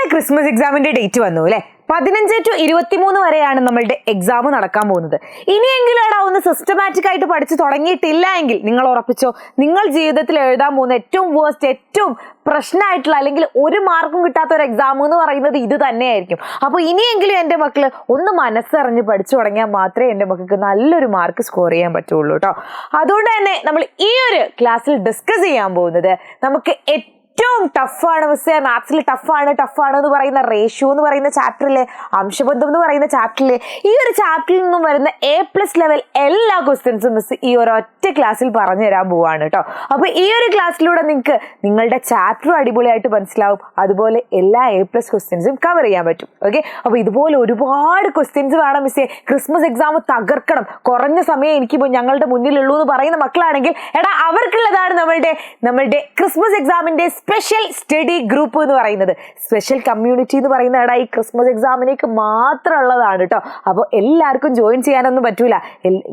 നമ്മളുടെ ക്രിസ്മസ് എക്സാമിന്റെ ഡേറ്റ് വന്നു അല്ലെ. 15 to 23 വരെയാണ് നമ്മളുടെ എക്സാം നടക്കാൻ പോകുന്നത്. ഇനിയെങ്കിലും ഒന്ന് സിസ്റ്റമാറ്റിക് ആയിട്ട് പഠിച്ചു തുടങ്ങിയിട്ടില്ല എങ്കിൽ നിങ്ങൾ ഉറപ്പിച്ചോ, നിങ്ങൾ ജീവിതത്തിൽ എഴുതാൻ പോകുന്ന ഏറ്റവും വേസ്റ്റ്, ഏറ്റവും പ്രശ്നമായിട്ടുള്ള അല്ലെങ്കിൽ ഒരു മാർക്കും കിട്ടാത്ത ഒരു എക്സാം എന്ന് പറയുന്നത് ഇത് തന്നെയായിരിക്കും. അപ്പൊ ഇനിയെങ്കിലും എൻ്റെ മക്കള് ഒന്ന് മനസ്സറിഞ്ഞ് പഠിച്ചു തുടങ്ങിയാൽ മാത്രമേ എൻ്റെ മക്കൾക്ക് നല്ലൊരു മാർക്ക് സ്കോർ ചെയ്യാൻ പറ്റുള്ളൂ കേട്ടോ. അതുകൊണ്ട് തന്നെ നമ്മൾ ഈ ഒരു ക്ലാസ്സിൽ ഡിസ്കസ് ചെയ്യാൻ പോകുന്നത് നമുക്ക് ഏറ്റവും ടഫാണ് മിസ്സേ, മാത്സിൽ ടഫാണ് എന്ന് പറയുന്ന റേഷ്യോ എന്ന് പറയുന്ന ചാപ്റ്ററിലെ, അംശബന്ധം എന്ന് പറയുന്ന ചാപ്റ്ററിലെ ഈ ഒരു ചാപ്റ്ററിൽ നിന്നും വരുന്ന A+ ലെവൽ എല്ലാ ക്വസ്റ്റ്യൻസും മിസ് ഈ ഒരൊറ്റ ക്ലാസ്സിൽ പറഞ്ഞു തരാൻ പോവാണ് കേട്ടോ. അപ്പൊ ഈ ഒരു ക്ലാസ്സിലൂടെ നിങ്ങൾക്ക് നിങ്ങളുടെ ചാപ്റ്ററും അടിപൊളിയായിട്ട് മനസ്സിലാവും, അതുപോലെ എല്ലാ A+ ക്വസ്റ്റ്യൻസും കവർ ചെയ്യാൻ പറ്റും. ഓക്കെ, അപ്പൊ ഇതുപോലെ ഒരുപാട് ക്വസ്റ്റ്യൻസ് വേണം മിസ്സേ. ക്രിസ്മസ് എക്സാം തകർക്കണം, കുറഞ്ഞ സമയം എനിക്ക് ഞങ്ങളുടെ മുന്നിലുള്ളൂ എന്ന് പറയുന്ന മക്കളാണെങ്കിൽ എടാ അവർക്കുള്ളതാണ് നമ്മളുടെ ക്രിസ്മസ് എക്സാമിന്റെ സ്പെഷ്യൽ സ്റ്റഡി ഗ്രൂപ്പ് എന്ന് പറയുന്നത്. സ്പെഷ്യൽ കമ്മ്യൂണിറ്റി എന്ന് പറയുന്ന ഈ ക്രിസ്മസ് എക്സാമിനേക്ക് മാത്രമുള്ളതാണ് കേട്ടോ. അപ്പോൾ എല്ലാവർക്കും ജോയിൻ ചെയ്യാനൊന്നും പറ്റൂല,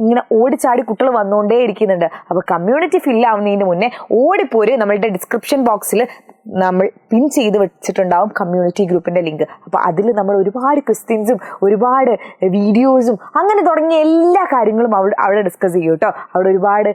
ഇങ്ങനെ ഓടിച്ചാടി കുട്ടികൾ വന്നുകൊണ്ടേ ഇരിക്കുന്നുണ്ട്. അപ്പോൾ കമ്മ്യൂണിറ്റി ഫില്ലാവുന്നതിന് മുന്നേ ഓടിപ്പോര്, നമ്മളുടെ ഡിസ്ക്രിപ്ഷൻ ബോക്സിൽ നമ്മൾ പിൻ ചെയ്ത് വെച്ചിട്ടുണ്ടാവും കമ്മ്യൂണിറ്റി ഗ്രൂപ്പിന്റെ ലിങ്ക്. അപ്പോൾ അതിൽ നമ്മൾ ഒരുപാട് ക്വസ്റ്റ്യൻസും ഒരുപാട് വീഡിയോസും അങ്ങനെ തുടങ്ങിയ എല്ലാ കാര്യങ്ങളും അവിടെ ഡിസ്കസ് ചെയ്യും കേട്ടോ. അവിടെ ഒരുപാട്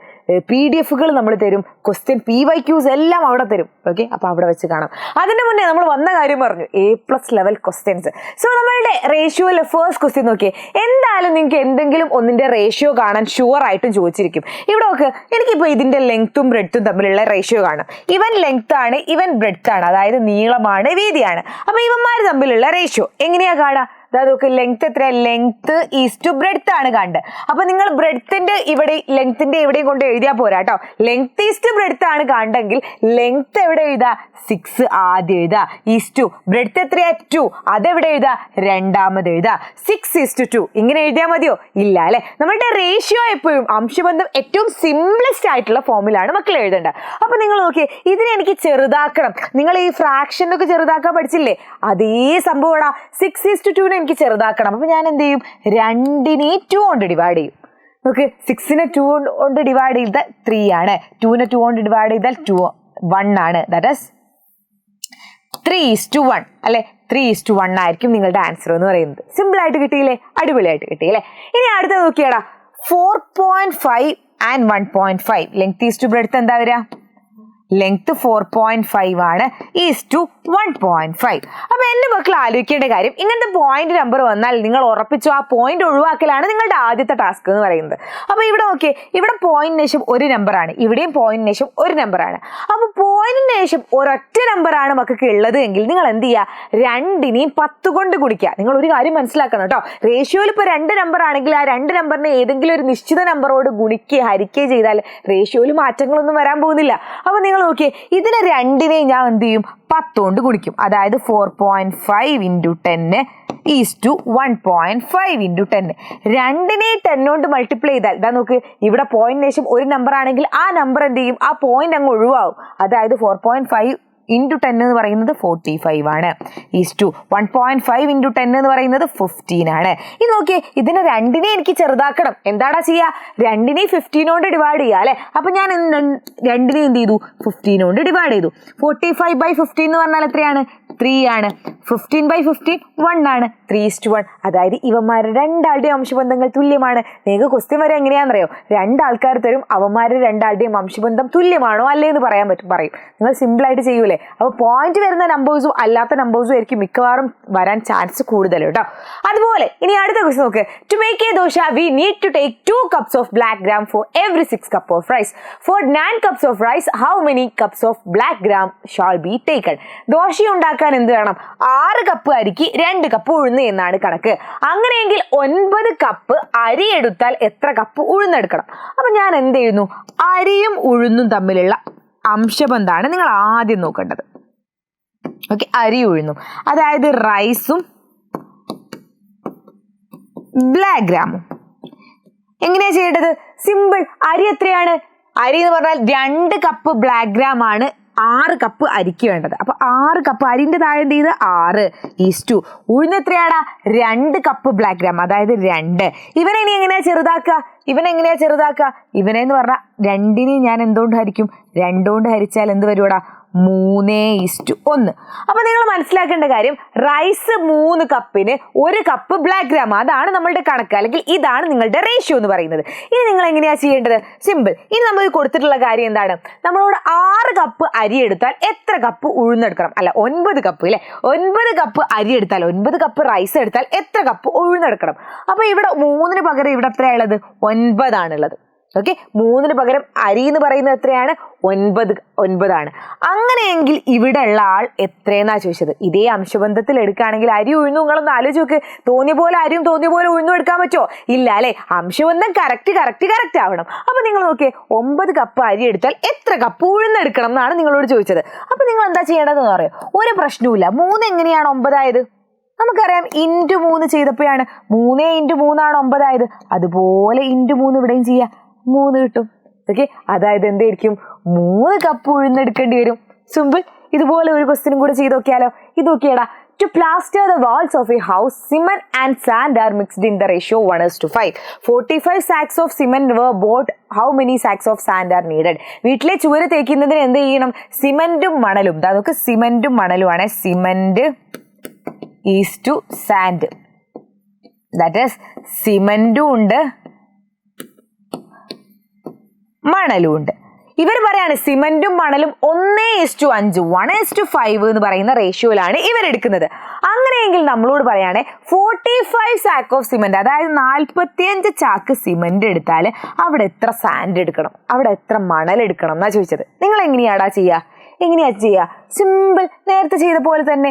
PDF നമ്മൾ തരും, ക്വസ്റ്റ്യൻ PYQs എല്ലാം അവിടെ തരും. ഓക്കെ, അപ്പോൾ അവിടെ വെച്ച് കാണാം. അതിന് മുന്നേ നമ്മൾ വന്ന കാര്യം പറഞ്ഞു, A+ ലെവൽ ക്വസ്റ്റ്യൻസ്. സോ നമ്മളുടെ റേഷ്യോയിലെ ഫസ്റ്റ് ക്വസ്റ്റ്യൻ നോക്കിയേ. എന്തായാലും നിങ്ങൾക്ക് എന്തെങ്കിലും ഒന്നിന്റെ റേഷ്യോ കാണാൻ ഷുവർ ആയിട്ടും ചോദിച്ചിരിക്കും. ഇവിടെ നോക്ക്, എനിക്കിപ്പോൾ ഇതിന്റെ ലെങ്ത്തും ബ്രെഡ്ത്തും തമ്മിലുള്ള റേഷ്യോ കാണാം. ഇവൻ ലെങ്ത് ആണ്, ഇവൻ ബ്രെഡ്ത്ത് ആണ്, അതായത് നീളമാണ്, വീതിയാണ്. അപ്പൊ ഇവന്മാർ തമ്മിലുള്ള റേഷ്യോ എങ്ങനെയാ കാണാ? അതൊക്കെ ലെങ്ത് എത്ര? ലെങ്ത് ഈസ് ടു ബ്രെഡ്ത്ത് ആണ് കണ്ടത്. അപ്പൊ നിങ്ങൾ ബ്രെഡ്ത്തിന്റെ ഇവിടെ ലെങ്ത്തിന്റെ എവിടെയും കൊണ്ട് എഴുതിയാൽ പോരാ കേട്ടോ. ലെങ്ത് ഈസ് ടു ബ്രെഡ്ത്ത് ആണ് കണ്ടെങ്കിൽ ലെങ്ത് എവിടെ എഴുതാ? 6 ആദ്യം എഴുതാ. ഈസ് ടു ബ്രെഡ്ത്ത് എത്രയാ? 2, അതെവിടെ എഴുതാ? രണ്ടാമത് എഴുതാ. 6:2 ഇങ്ങനെ എഴുതിയാൽ മതിയോ? ഇല്ല അല്ലെ. നമ്മളുടെ റേഷ്യോ എപ്പോഴും അംശബന്ധം ഏറ്റവും സിംപ്ലസ്റ്റ് ആയിട്ടുള്ള ഫോമിലാണ് മക്കൾ എഴുതേണ്ടത്. അപ്പൊ നിങ്ങൾ നോക്കിയേ, ഇതിനെ എനിക്ക് ചെറുതാക്കണം. നിങ്ങൾ ഈ ഫ്രാക്ഷനൊക്കെ ചെറുതാക്കാൻ പഠിച്ചില്ലേ? അതേ സംഭവമാണ്. 6:2 എനിക്ക് ചെറുതാക്കണം. അപ്പൊ ഞാൻ എന്ത് ചെയ്യും? 2നെ 2 കൊണ്ട് ഡിവൈഡ് ചെയ്യും. നോക്ക്, 6നെ 2 കൊണ്ട് ഡിവൈഡ് ചെയ്താൽ 3 ആണ്, 2നെ 2 കൊണ്ട് ഡിവൈഡ് ചെയ്താൽ 1 ആണ്. ദാറ്റ് ഈസ് 3:1 അല്ലെ. 3:1 ആയിരിക്കും നിങ്ങളുടെ ആൻസർ എന്ന് പറയുന്നത്. സിമ്പിൾ ആയിട്ട് കിട്ടിയില്ലേ? അടിപൊളിയായിട്ട് കിട്ടിയില്ലേ? ഇനി അടുത്ത നോക്കിയാടാ, 4.5 and 1.5 length is to breadth എന്താ വരിക? ലെങ്ത് 4.5 ആണ്, ഈസ് ടു 1.5. അപ്പൊ എന്റെ മക്കൾ ആലോചിക്കേണ്ട കാര്യം, ഇങ്ങനത്തെ പോയിന്റ് നമ്പർ വന്നാൽ നിങ്ങൾ ഉറപ്പിച്ചു ആ പോയിന്റ് ഒഴിവാക്കലാണ് നിങ്ങളുടെ ആദ്യത്തെ ടാസ്ക് എന്ന് പറയുന്നത്. അപ്പൊ ഇവിടെ നോക്കിയേ, ഇവിടെ പോയിന്റിന് ശേഷം ഒരു നമ്പറാണ്, ഇവിടെയും പോയിന്റിന് ശേഷം ഒരു നമ്പറാണ്. അപ്പൊ പോയിന്റിന് ശേഷം ഒരൊറ്റ നമ്പറാണ് മക്കൾക്ക് ഉള്ളത് എങ്കിൽ നിങ്ങൾ എന്ത് ചെയ്യുക? 2നെയും 10 കൊണ്ട് ഗുണിക്കുക. നിങ്ങൾ ഒരു കാര്യം മനസ്സിലാക്കണം കേട്ടോ, റേഷ്യോയിൽ ഇപ്പോൾ 2 നമ്പർ ആണെങ്കിൽ ആ 2 നമ്പറിനെ ഏതെങ്കിലും ഒരു നിശ്ചിത നമ്പറോട് ഗുണിക്കുകയോ ഹരിക്കുകയോ ചെയ്താൽ റേഷ്യോയിൽ മാറ്റങ്ങളൊന്നും വരാൻ പോകുന്നില്ല. അപ്പൊ നിങ്ങൾ നോക്കിയേ, ഇതിനെ 2നെ ഞാൻ എന്ത് ചെയ്യും? 10 കൊണ്ട് ഗുണിക്കും. അതായത് 4.5 × 10 ഈസ് ടു 1.5 × 10. 2നെ 10 കൊണ്ട് മൾട്ടിപ്ലൈ ചെയ്താൽ ഇതാ നോക്ക്, ഇവിടെ പോയിന്റിന് ശേഷം ഒരു നമ്പർ ആണെങ്കിൽ ആ നമ്പർ എന്ത് ചെയ്യും? ആ പോയിന്റ് അങ്ങ് ഒഴിവാകും. അതായത് 4.5 × 10 എന്ന് പറയുന്നത് 45 ആണ്, ഈസ് ടു 1.5 × 10 എന്ന് പറയുന്നത് 15 ആണ്. ഇത് നോക്കിയേ, ഇതിനെ 2നെ എനിക്ക് ചെറുതാക്കണം. എന്താടാ ചെയ്യുക? 2നെ 15 കൊണ്ട് ഡിവൈഡ് ചെയ്യുക അല്ലെ. അപ്പൊ ഞാൻ 2നെ എന്ത് ചെയ്തു? 15 കൊണ്ട് ഡിവൈഡ് ചെയ്തു. 45/15 എന്ന് പറഞ്ഞാൽ എത്രയാണ്? 3 ആണ്. 15/15 1 ആണ്. 3:1. അതായത് ഇവന്മാരുടെ രണ്ടാളുടെയും അംശബന്ധങ്ങൾ തുല്യമാണ്. നിങ്ങൾക്ക് ക്വസ്റ്റ്യൻ വരെ എങ്ങനെയാണെന്നറിയോ? 2 ആൾക്കാർ തരും, അവന്മാരുടെ രണ്ടാളുടെയും അംശബന്ധം തുല്യമാണോ അല്ലേ എന്ന് പറയും. നിങ്ങൾ സിമ്പിൾ ആയിട്ട് ചെയ്യൂലേ? അപ്പൊ പോയിന്റ് വരുന്ന നമ്പേഴ്സും അല്ലാത്ത നമ്പേഴ്സും ആയിരിക്കും മിക്കവാറും വരാൻ ചാൻസ് കൂടുതൽ കേട്ടോ. അതുപോലെ ഇനി അടുത്ത ക്വസ്റ്റ്യൻ നോക്ക്. To make a dosa we need to take 2 cups of black gram for every 6 cups of rice. For 9 cups of rice, how many cups of black gram shall be taken? Dosa ഉണ്ടാക്കാൻ എന്ത് വേണം? 6 cup അരിക്ക് 2 cup ഉഴുന്ന് എന്നാണ് കണക്ക്. അങ്ങനെയെങ്കിൽ 9 cup അരി എടുത്താൽ എത്ര കപ്പ് ഉഴുന്നെടുക്കണം? അപ്പൊ ഞാൻ എന്ത് ചെയ്യുന്നു? അരിയും ഉഴുന്നും തമ്മിലുള്ള അംശബന്ധാണ് നിങ്ങൾ ആദ്യം നോക്കേണ്ടത്. ഓക്കെ, അരി ഉഴുന്നും, അതായത് റൈസും ബ്ലാക്ക് ഗ്രാമും. എങ്ങനെയാ ചെയ്യേണ്ടത്? സിമ്പിൾ. അരി എത്രയാണ്? അരി എന്ന് പറഞ്ഞാൽ 2 കപ്പ് ബ്ലാക്ക് ഗ്രാം ആണ് 6 കപ്പ് അരിക്ക് വേണ്ടത്. അപ്പൊ 6 കപ്പ് അരിന്റെ താഴെ എന്ത് ചെയ്ത് 6 ഈസ് ടു ഉഴുന്ന് എത്രയാടാ? 2 കപ്പ് ബ്ലാക്ക് ഗ്രാം, അതായത് 2. ഇവനെ ഇനി എങ്ങനെയാ ചെറുതാക്കുക? ഇവനെന്ന് പറഞ്ഞാൽ 2നെ ഞാൻ എന്തുകൊണ്ട് ഹരിക്കും? 2 കൊണ്ട് ഹരിച്ചാൽ എന്ത് വരുവാടാ? 3:1. അപ്പൊ നിങ്ങൾ മനസ്സിലാക്കേണ്ട കാര്യം റൈസ് 3 കപ്പിന് 1 കപ്പ് ബ്ലാക്ക് ഗ്രാം, അതാണ് നമ്മളുടെ കണക്ക്, അല്ലെങ്കിൽ ഇതാണ് നിങ്ങളുടെ റേഷ്യോ എന്ന് പറയുന്നത്. ഇനി നിങ്ങൾ എങ്ങനെയാ ചെയ്യേണ്ടത്? സിമ്പിൾ. ഇനി നമ്മൾ കൊടുത്തിട്ടുള്ള കാര്യം എന്താണ്? നമ്മളോട് 6 കപ്പ് അരി എടുത്താൽ എത്ര കപ്പ് ഉഴുന്നെടുക്കണം? അല്ല, 9 കപ്പ് അല്ലെ, 9 കപ്പ് അരി എടുത്താൽ 9 കപ്പ് റൈസ് എടുത്താൽ എത്ര കപ്പ് ഉഴുന്നെടുക്കണം? അപ്പൊ ഇവിടെ 3 പകരം ഇവിടെ എത്രയാണുള്ളത്? 9 ആണുള്ളത്. ഓക്കെ, 3 പകരം അരി എന്ന് പറയുന്നത് എത്രയാണ്? 9 ആണ്. അങ്ങനെയെങ്കിൽ ഇവിടെ ഉള്ള ആൾ എത്രയെന്നാ ചോദിച്ചത്. ഇതേ അംശബന്ധത്തിൽ എടുക്കുകയാണെങ്കിൽ അരി ഉഴുന്നു നിങ്ങളൊന്ന് ആലോചിച്ച് നോക്ക്. തോന്നിയ പോലെ അരിയും തോന്നിയ പോലെ ഉഴുന്നും എടുക്കാൻ പറ്റുമോ? ഇല്ല അല്ലെ. അംശബന്ധം കറക്റ്റ് ആവണം. അപ്പൊ നിങ്ങൾ നോക്കിയേ, 9 കപ്പ് അരി എടുത്താൽ എത്ര കപ്പ് ഉഴുന്നെടുക്കണം എന്നാണ് നിങ്ങളോട് ചോദിച്ചത്. അപ്പൊ നിങ്ങൾ എന്താ ചെയ്യേണ്ടതെന്ന് പറയോ? ഒരു പ്രശ്നവുമില്ല. 3 എങ്ങനെയാണ് 9 ആയത്? നമുക്കറിയാം, ഇൻറ്റു 3 ചെയ്തപ്പോഴാണ് 3 × 3 ആണ് 9 ആയത്. അതുപോലെ ഇൻറ്റു 3 ഇവിടെയും ചെയ്യാം, 3 കിട്ടും. ഓക്കെ, അതായത് എന്തായിരിക്കും? 3 കപ്പ് ഉഴുന്നെടുക്കേണ്ടി വരും. സിമ്പിൾ. ഇതുപോലെ ഒരു ക്വസ്റ്റ്യനും കൂടെ ചെയ്ത് നോക്കിയാലോ? ഇത് നോക്കിയടാ. To plaster the walls of a house, cement and sand are mixed in the ratio 1:5. 45 sacks of cement were bought. How many sacks of sand are needed? വീട്ടിലെ ചുവര് തേക്കുന്നതിന് എന്ത് ചെയ്യണം? സിമന്റും മണലും. അതൊക്കെ സിമന്റും മണലുമാണ്. Cement is to sand. That is സിമന്റും ഉണ്ട്, മണലും ഉണ്ട്. ഇവർ പറയാണ് സിമന്റും മണലും 1:5, 1:5 എന്ന് പറയുന്ന റേഷ്യോയിലാണ് ഇവരെടുക്കുന്നത്. അങ്ങനെയെങ്കിൽ നമ്മളോട് പറയാണ് 45 സാക്ക് ഓഫ് സിമന്റ്, അതായത് 45 ചാക്ക് സിമന്റ് എടുത്താൽ അവിടെ എത്ര സാൻഡ് എടുക്കണം, അവിടെ എത്ര മണൽ എടുക്കണം എന്നാ ചോദിച്ചത്. നിങ്ങൾ എങ്ങനെയാടാ ചെയ്യുക? സിമ്പിൾ. നേരത്തെ ചെയ്ത പോലെ തന്നെ.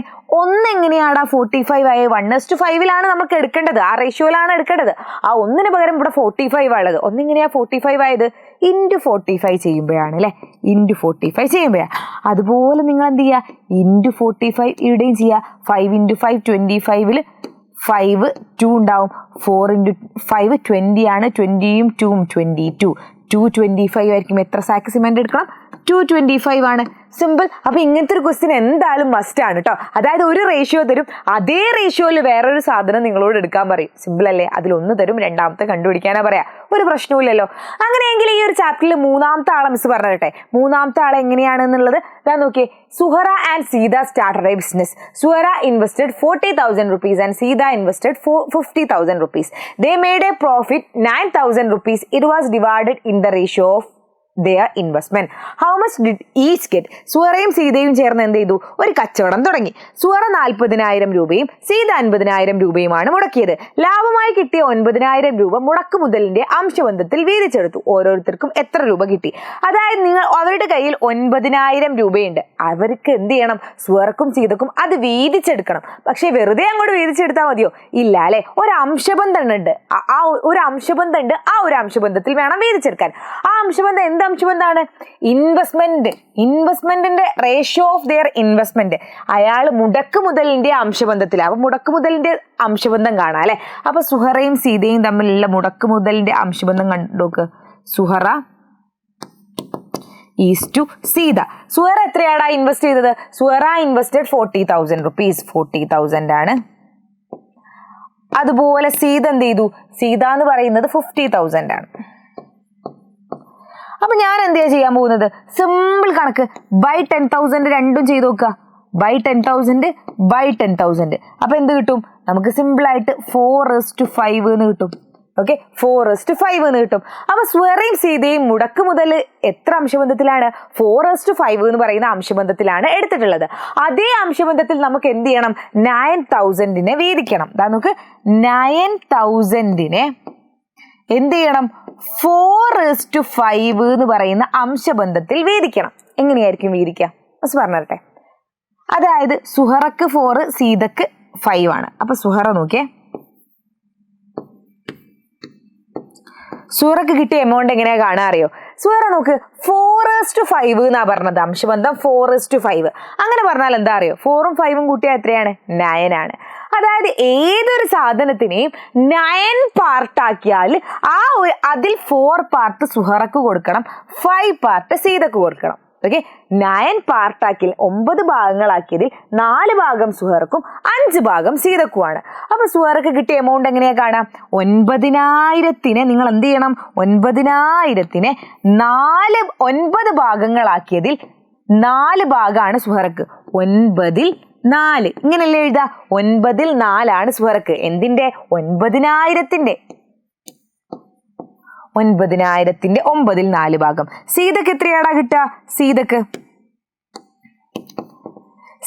എങ്ങനെയാടാ 45 ആയ? 1:5 നമുക്ക് എടുക്കേണ്ടത്, ആ റേഷ്യോയിലാണ് എടുക്കേണ്ടത്. ആ 1 പകരം ഇവിടെ 45 ഉള്ളത്. എങ്ങനെയാ 45 ആയത്? ഇൻറ്റു 45 ചെയ്യുമ്പോഴാണ് അല്ലെ, ഇൻറ്റു 45 ചെയ്യുമ്പോഴാണ്. അതുപോലെ നിങ്ങൾ എന്ത് ചെയ്യുക? ഇൻറ്റു 45 ഇവിടെയും ചെയ്യുക. 5 × 5 25, 5 2 ഉണ്ടാവും. 4 × 5 20 ആണ്. 20യും 2ഉം 22. 225 ആയിരിക്കും. എത്ര സാക്ക് സിമെന്റ് എടുക്കണം? 225 ആണ്. സിമ്പിൾ. അപ്പൊ ഇങ്ങനത്തെ ഒരു ക്വസ്റ്റ്യൻ എന്തായാലും മസ്റ്റ് ആണ് കേട്ടോ. അതായത് ഒരു റേഷ്യോ തരും, അതേ റേഷ്യോയിൽ വേറൊരു സാധനം നിങ്ങളോട് എടുക്കാൻ പറയും. സിമ്പിൾ അല്ലേ? അതിലൊന്ന് തരും, രണ്ടാമത്തെ കണ്ടുപിടിക്കാനാ പറയാ. ഒരു പ്രശ്നവുമില്ലല്ലോ. അങ്ങനെയെങ്കിൽ ഈ ഒരു ചാപ്റ്ററിൽ 3ാമത്തെ ആളെ മിസ് പറഞ്ഞിട്ടെ. 3ാമത്തെ ആളെ എങ്ങനെയാണെന്നുള്ളത് ഞാൻ നോക്കിയേ. Suhara and Sita started a business. Suhara invested 40,000 rupees and Sida invested 50,000 rupees. They made a profit 9,000 rupees. It was divided in the ratio of their investment. How much did each get? സുഹറയും സീതയും ചേർന്ന് എന്ത് ചെയ്തു? ഒരു കച്ചവടം തുടങ്ങി. സുഹറ 40,000 രൂപയും സീത 50,000 രൂപയുമാണ് മുടക്കിയത്. ലാഭമായി കിട്ടിയ 9,000 രൂപ മുടക്ക് മുതലിന്റെ അംശബന്ധത്തിൽ വീതിച്ചെടുത്തു. ഓരോരുത്തർക്കും എത്ര രൂപ കിട്ടി? അതായത് അവരുടെ കയ്യിൽ 9,000 രൂപയുണ്ട്. അവർക്ക് എന്ത് ചെയ്യണം? സുഹറക്കും സീതക്കും അത് വീതിച്ചെടുക്കണം. പക്ഷെ വെറുതെ അങ്ങോട്ട് വീതിച്ചെടുത്താൽ മതിയോ? ഇല്ല അല്ലെ. ഒരു അംശബന്ധം ഉണ്ട്. ആ ഒരു അംശബന്ധത്തിൽ വേണം വീതിച്ചെടുക്കാൻ. ആ അംശബന്ധം എന്ത് അംശബന്ധാണ്? ഇൻവെസ്റ്റ്മെന്റിന്റെ റേഷ്യോ ഓഫ് ദിയർ ഇൻവെസ്റ്റ്മെന്റ്. അയാൾ മുടക്ക് മുതലിന്റെ അംശബന്ധത്തിലാണ്. അപ്പൊ മുടക്ക് മുതലിന്റെ അംശബന്ധം കാണാം അല്ലെ. അപ്പൊ സുഹറയും സീതയും തമ്മിലുള്ള മുടക്ക് മുതലിന്റെ അംശബന്ധം കണ്ടോക്ക്. Suhara is to Seetha. സുഹറ എത്രയാടാ ഇൻവെസ്റ്റ് ചെയ്തത്? Suhara invested 40,000 rupees. 40,000 ആണ്. അതുപോലെ സീത എന്ത് ചെയ്തു? സീത എന്ന് പറയുന്നത് 50,000 ആണ്. അപ്പൊ ഞാൻ എന്താ ചെയ്യാൻ പോകുന്നത്? സിമ്പിൾ കണക്ക്. ബൈ 10,000 രണ്ടും ചെയ്ത് നോക്കുക. ബൈ 10,000 അപ്പൊ എന്ത് കിട്ടും? നമുക്ക് സിമ്പിൾ ആയിട്ട് 4:5 എന്ന് കിട്ടും. ഓക്കെ, 4:5 എന്ന് കിട്ടും. അപ്പൊ സുഹറയും സീതയും മുടക്ക് മുതൽ എത്ര അംശബന്ധത്തിലാണ്? 4:5 എന്ന് പറയുന്ന അംശബന്ധത്തിലാണ് എടുത്തിട്ടുള്ളത്. അതേ അംശബന്ധത്തിൽ നമുക്ക് എന്ത് ചെയ്യണം? 9,000 വീതിക്കണം. നമുക്ക് 9,000 എന്ത് ചെയ്യണം? 4:5 എന്ന് പറയുന്ന അംശബന്ധത്തിൽ വീതിക്കണം. എങ്ങനെയായിരിക്കും വീതിക്കുക? ബസ് പറഞ്ഞിട്ടെ. അതായത് സുഹറക്ക് 4, സീതക്ക് 5 ആണ്. അപ്പൊ സുഹറ നോക്കിയേ, സുഹറക്ക് കിട്ടിയ എമൗണ്ട് എങ്ങനെയാ കാണാൻ അറിയോ? സുഹറ നോക്ക്, 4:5 എന്നാ പറഞ്ഞത്. അംശബന്ധം 4:5. അങ്ങനെ പറഞ്ഞാൽ എന്താ അറിയോ? 4ഉം 5ഉം കൂട്ടിയാൽ എത്രയാണ്? 9 ആണ്. അതായത് ഏതൊരു സാധനത്തിനെയും 9 പാർട്ടാക്കിയാൽ അതിൽ 4 പാർട്ട് സുഹറക്ക് കൊടുക്കണം, 5 പാർട്ട് സീതക്ക് കൊടുക്കണം. ഓക്കെ, 9 പാർട്ടാക്കിയാൽ 9 ഭാഗങ്ങളാക്കിയതിൽ 4 ഭാഗം സുഹറക്കും 5 ഭാഗം സീതക്കുമാണ്. അപ്പൊ സുഹറക്ക് കിട്ടിയ എമൗണ്ട് എങ്ങനെയാ കാണാം? 9,000 നിങ്ങൾ എന്ത് ചെയ്യണം? 9,000 9 ഭാഗങ്ങളാക്കിയതിൽ 4 ഭാഗമാണ് സുഹറക്ക്. 9ൽ 4 ഇങ്ങനെയല്ലേ എഴുതാ? 9ൽ 4 സുഹറക്ക്. എന്തിന്റെ? 9000ന്റെ 9ൽ 4 ഭാഗം. സീതക്ക് എത്രയാടാ കിട്ടുക?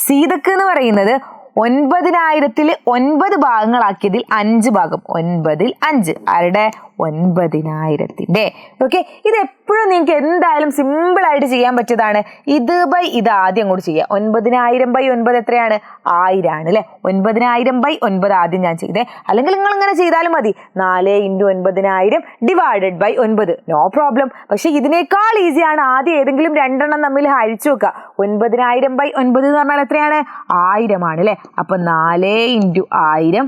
സീതക്ക് എന്ന് പറയുന്നത് 9000ൽ 9 ഭാഗങ്ങളാക്കിയതിൽ 5 ഭാഗം. 9ൽ 5 ആരുടെ? 9000ന്റെ. ഓക്കെ, ഇത് എപ്പോഴും നിങ്ങൾക്ക് എന്തായാലും സിമ്പിൾ ആയിട്ട് ചെയ്യാൻ പറ്റിയതാണ്. ഇത് ബൈ ഇത് ആദ്യം അങ്ങോട്ട് ചെയ്യുക. 9000/9 എത്രയാണ്? 1000 ആണ് അല്ലെ. 9000/9 ആദ്യം ഞാൻ ചെയ്തേ. അല്ലെങ്കിൽ നിങ്ങൾ ഇങ്ങനെ ചെയ്താലും മതി. 4 × 9000 ഡിവൈഡഡ് ബൈ 9. No problem. പക്ഷെ ഇതിനേക്കാൾ ഈസിയാണ് ആദ്യം ഏതെങ്കിലും രണ്ടെണ്ണം തമ്മിൽ ഹരിച്ചു വെക്കുക. 9000/9 എന്ന് പറഞ്ഞാൽ എത്രയാണ്? 1000 ആണ് അല്ലെ. അപ്പൊ 4 × 1000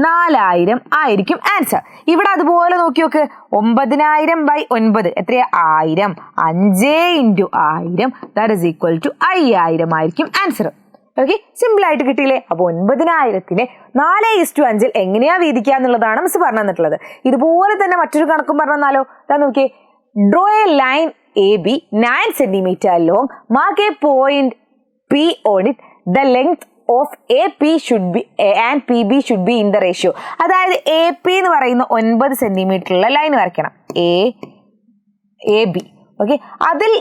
4000 ആയിരിക്കും ആൻസർ. ഇവിടെ അതുപോലെ നോക്കി നോക്ക്. 9000/9 എത്രയാ? 1000. 5 × 1000 ദാറ്റ് ഈസ് ഈക്വൽ ടു 5000 ആയിരിക്കും ആൻസർ. ഓക്കെ, സിമ്പിൾ ആയിട്ട് കിട്ടിയില്ലേ? അപ്പൊ 9000നെ 4:5 എങ്ങനെയാ വീതിക്കുക എന്നുള്ളതാണ് മിസ് പറഞ്ഞു തന്നിട്ടുള്ളത്. ഇതുപോലെ തന്നെ മറ്റൊരു കണക്കും പറഞ്ഞു തന്നാലോ? ഇതാ നോക്കിയേ. Draw A line AB 9 cm long, mark a point P on it. The length of AP should be and PB should be in the ratio. അതായത് AP എന്ന് പറയുന്ന 9 സെന്റിമീറ്ററുള്ള ലൈൻ വരയ്ക്കണം. AB. ഓക്കെ, അതിൽ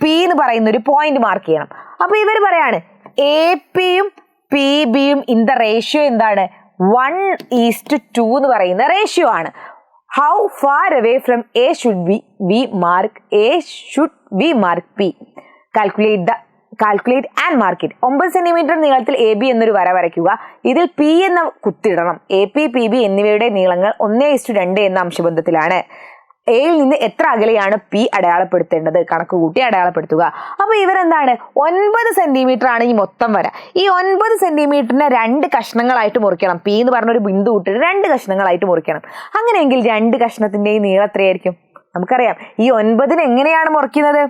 P എന്ന് പറയുന്ന ഒരു പോയിന്റ് മാർക്ക് ചെയ്യണം. അപ്പൊ ഇവർ പറയാണ് APയും PBയും ഇൻ ദ റേഷ്യോ എന്താണ്? 1:2 എന്ന് പറയുന്ന റേഷ്യോ ആണ്. How far away from A should we mark P? Calculate and mark it. 9 centimetre നീളത്തിൽ AB എന്നൊരു വര വരയ്ക്കുക. ഇതിൽ P എന്ന കുത്തിടണം. AP, PB എന്നിവയുടെ നീളങ്ങൾ 1:2 എന്ന അംശബന്ധത്തിലാണ്. എയിൽ നിന്ന് എത്ര അകലെയാണ് P അടയാളപ്പെടുത്തേണ്ടത്? കണക്ക് കൂട്ടി അടയാളപ്പെടുത്തുക. അപ്പൊ ഇവരെന്താണ്? 9 സെന്റിമീറ്റർ ആണ് ഈ മൊത്തം വര. ഈ 9 സെന്റിമീറ്ററിനെ 2 കഷ്ണങ്ങളായിട്ട് മുറിക്കണം. P എന്ന് പറഞ്ഞൊരു ബിന്ദു ഇട്ടിട്ട് 2 കഷ്ണങ്ങളായിട്ട് മുറിക്കണം. അങ്ങനെയെങ്കിൽ 2 കഷ്ണത്തിന്റെയും നീളം എത്രയായിരിക്കും? നമുക്കറിയാം. ഈ 9 എങ്ങനെയാണ് മുറിക്കുന്നത്?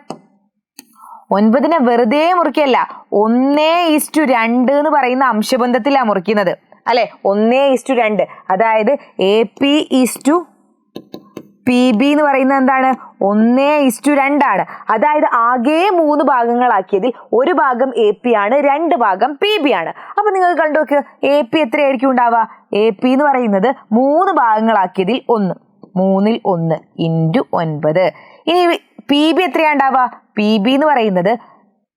9 വെറുതെ മുറിക്കല്ല, 1:2 എന്ന് പറയുന്ന അംശബന്ധത്തിലാണ് മുറിക്കുന്നത് അല്ലെ. 1:2. അതായത് AP/PB എന്ന് പറയുന്നത് എന്താണ്? 1:2 ആണ്. അതായത് ആകെ 3 ഭാഗങ്ങളാക്കിയതിൽ ഒരു ഭാഗം AP ആണ്, 2 ഭാഗം PB ആണ്. അപ്പൊ നിങ്ങൾ കണ്ടു നോക്ക്. AP എത്രയായിരിക്കും ഉണ്ടാവുക? AP എന്ന് പറയുന്നത് 3 ഭാഗങ്ങളാക്കിയതിൽ 1, 3ൽ 1 × 9. ഇനി PB എത്രയാ ഉണ്ടാവുക? PB എന്ന് പറയുന്നത്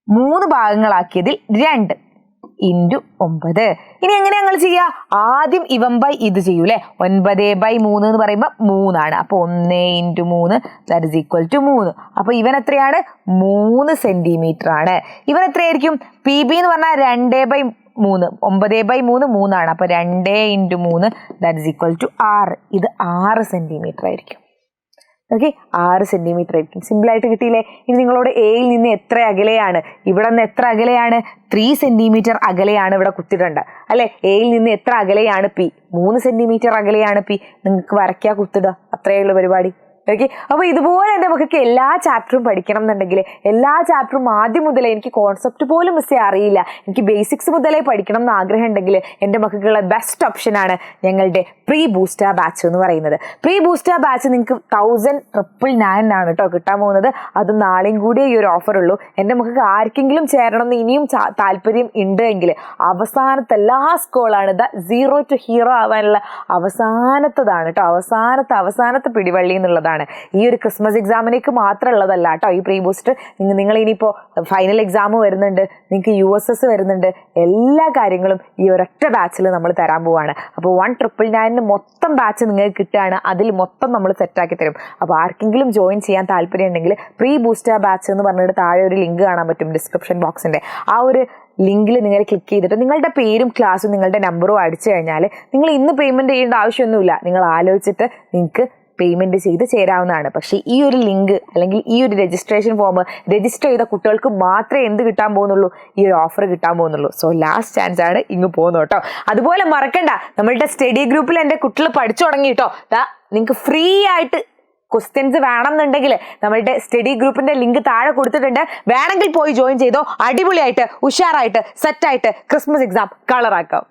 3 ഭാഗങ്ങളാക്കിയതിൽ 2 × 9. ഇനി എങ്ങനെ ഞങ്ങൾ ചെയ്യുക? ആദ്യം ഇവൻ ബൈ ഇത് ചെയ്യൂലേ. 9/3 എന്ന് പറയുമ്പോൾ 3 ആണ്. അപ്പൊ 1 × 3 ദാറ്റ് ഈസ് ഈക്വൽ ടു 3. അപ്പൊ ഇവൻ എത്രയാണ്? 3 സെന്റിമീറ്റർ ആണ്. ഇവൻ എത്രയായിരിക്കും? PB എന്ന് പറഞ്ഞാൽ 2/3. 9/3 3 ആണ്. അപ്പൊ 2 × 3 ദാറ്റ് ഈസ് ഈക്വൽ ടു 6. ഇത് 6 സെന്റിമീറ്റർ ആയിരിക്കും. ഓക്കെ, 6 സെന്റിമീറ്റർ ആയിരിക്കും. സിമ്പിൾ ആയിട്ട് കിട്ടിയില്ലേ? ഇനി നിങ്ങളോട് എയിൽ നിന്ന് എത്ര അകലെയാണ്? ഇവിടെ നിന്ന് എത്ര അകലെയാണ്? 3 സെന്റിമീറ്റർ അകലെയാണ് ഇവിടെ കുത്തിടേണ്ടത് അല്ലെ. എയിൽ നിന്ന് എത്ര അകലെയാണ് P? 3 സെന്റിമീറ്റർ അകലെയാണ് P. നിങ്ങൾക്ക് വരയ്ക്കുക, കുത്തിടുക, അത്രയുള്ള പരിപാടി. ഓക്കെ, അപ്പൊ ഇതുപോലെ എൻ്റെ മക്കൾക്ക് എല്ലാ ചാപ്റ്ററും പഠിക്കണം എന്നുണ്ടെങ്കിൽ എല്ലാ ചാപ്റ്ററും ആദ്യം മുതലേ, എനിക്ക് കോൺസെപ്റ്റ് പോലും മിസ്സേ അറിയില്ല, എനിക്ക് ബേസിക്സ് മുതലേ പഠിക്കണം എന്ന് ആഗ്രഹം ഉണ്ടെങ്കിൽ എൻ്റെ മക്കൾക്കുള്ള ബെസ്റ്റ് ഓപ്ഷനാണ് ഞങ്ങളുടെ പ്രീ ബൂസ്റ്റർ ബാച്ച് എന്ന് പറയുന്നത്. പ്രീ ബൂസ്റ്റർ ബാച്ച് നിങ്ങൾക്ക് 1999 ആണ് കേട്ടോ കിട്ടാൻ പോകുന്നത്. അത് നാളെയും കൂടിയേ ഈ ഒരു ഓഫർ ഉള്ളൂ. എൻ്റെ മക്കൾക്ക് ആർക്കെങ്കിലും ചേരണം എന്ന് ഇനിയും താല്പര്യം ഉണ്ട് എങ്കിൽ അവസാനത്തെ ലാസ്റ്റ് കോളാണ്. ഇത് 0 to hero ആവാനുള്ള അവസാനത്തതാണ് കേട്ടോ. അവസാനത്തെ പിടിവള്ളി എന്നുള്ളതാണ്. ഈ ഒരു ക്രിസ്മസ് എക്സാമിനേക്ക് മാത്രമുള്ളതല്ല കേട്ടോ ഈ പ്രീ ബൂസ്റ്റർ. നിങ്ങൾ ഇനിയിപ്പോൾ ഫൈനൽ എക്സാം വരുന്നുണ്ട്, നിങ്ങൾക്ക് USS വരുന്നുണ്ട്, എല്ലാ കാര്യങ്ങളും ഈ ഒരൊറ്റ ബാച്ചിൽ നമ്മൾ തരാൻ പോവാണ്. അപ്പോൾ 1999 മൊത്തം ബാച്ച് നിങ്ങൾക്ക് കിട്ടുകയാണ്. അതിൽ മൊത്തം നമ്മൾ സെറ്റാക്കി തരും. അപ്പോൾ ആർക്കെങ്കിലും ജോയിൻ ചെയ്യാൻ താല്പര്യം ഉണ്ടെങ്കിൽ പ്രീ ബൂസ്റ്റർ ബാച്ച് എന്ന് പറഞ്ഞിട്ട് താഴെ ഒരു ലിങ്ക് കാണാൻ പറ്റും ഡിസ്ക്രിപ്ഷൻ ബോക്സിൻ്റെ. ആ ഒരു ലിങ്കിൽ നിങ്ങൾ ക്ലിക്ക് ചെയ്തിട്ട് നിങ്ങളുടെ പേരും ക്ലാസ്സും നിങ്ങളുടെ നമ്പറും അടിച്ചു കഴിഞ്ഞാൽ നിങ്ങൾ ഇന്ന് പേയ്മെൻറ്റ് ചെയ്യേണ്ട ആവശ്യമൊന്നുമില്ല. നിങ്ങൾ ആലോചിച്ചിട്ട് നിങ്ങൾക്ക് പേയ്മെൻറ്റ് ചെയ്ത് ചേരാവുന്നതാണ്. പക്ഷേ ഈ ഒരു ലിങ്ക് അല്ലെങ്കിൽ ഈ ഒരു രജിസ്ട്രേഷൻ ഫോം രജിസ്റ്റർ ചെയ്ത കുട്ടികൾക്ക് മാത്രമേ എന്ത് കിട്ടാൻ പോകുന്നുള്ളൂ? ഈ ഒരു ഓഫർ കിട്ടാൻ പോകുന്നുള്ളൂ. സോ ലാസ്റ്റ് ചാൻസ് ആണ് ഇങ്ങ് പോകുന്നു കേട്ടോ. അതുപോലെ മറക്കണ്ട, നമ്മളുടെ സ്റ്റഡി ഗ്രൂപ്പിൽ എൻ്റെ കുട്ടികൾ പഠിച്ചു തുടങ്ങി കേട്ടോ. നിങ്ങൾക്ക് ഫ്രീ ആയിട്ട് ക്വസ്റ്റ്യൻസ് വേണമെന്നുണ്ടെങ്കിൽ നമ്മളുടെ സ്റ്റഡി ഗ്രൂപ്പിന്റെ ലിങ്ക് താഴെ കൊടുത്തിട്ടുണ്ട്. വേണമെങ്കിൽ പോയി ജോയിൻ ചെയ്തോ. അടിപൊളിയായിട്ട് ഉഷാറായിട്ട് സെറ്റായിട്ട് ക്രിസ്മസ് എക്സാം കളറാക്കാം.